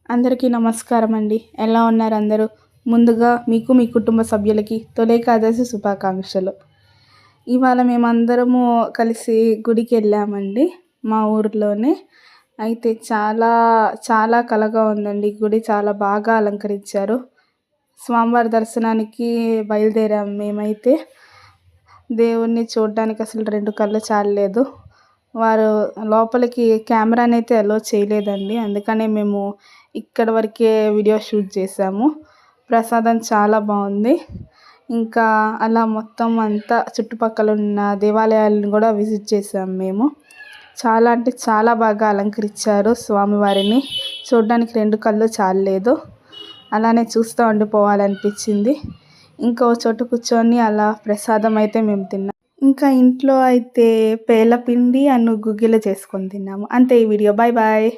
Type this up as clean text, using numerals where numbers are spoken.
అందరికీ నమస్కారం అండి. ఎలా ఉన్నారు అందరూ? ముందుగా మీకు మీ కుటుంబ సభ్యులకి తొలి ఏకాదశి శుభాకాంక్షలు. ఇవాళ మేమందరము కలిసి గుడికి వెళ్ళామండి మా ఊరిలోనే. అయితే చాలా చాలా కళగా ఉందండి. గుడి చాలా బాగా అలంకరించారు. స్వామివారి దర్శనానికి బయలుదేరాము మేమైతే. దేవుణ్ణి చూడడానికి అసలు 2 కళ్ళు చాలలేదు. వారు లోపలికి కెమెరానైతే అలో చేయలేదండి. అందుకనే మేము ఇక్కడ వరకే వీడియో షూట్ చేసాము. ప్రసాదం చాలా బాగుంది. ఇంకా అలా మొత్తం అంతా చుట్టుపక్కల ఉన్న దేవాలయాలను కూడా విజిట్ చేసాము మేము. చాలా అంటే చాలా బాగా అలంకరించారు స్వామివారిని. చూడడానికి 2 కళ్ళు చాలలేదు. అలానే చూస్తూ ఉండిపోవాలనిపించింది. ఇంకో చోట కూర్చొని అలా ప్రసాదం అయితే మేము తిన్నాం. ఇంకా ఇంట్లో అయితే పేలపిండి గుగ్గిలు చేసుకొని తిన్నాము. అంతే ఈ వీడియో. Bye bye.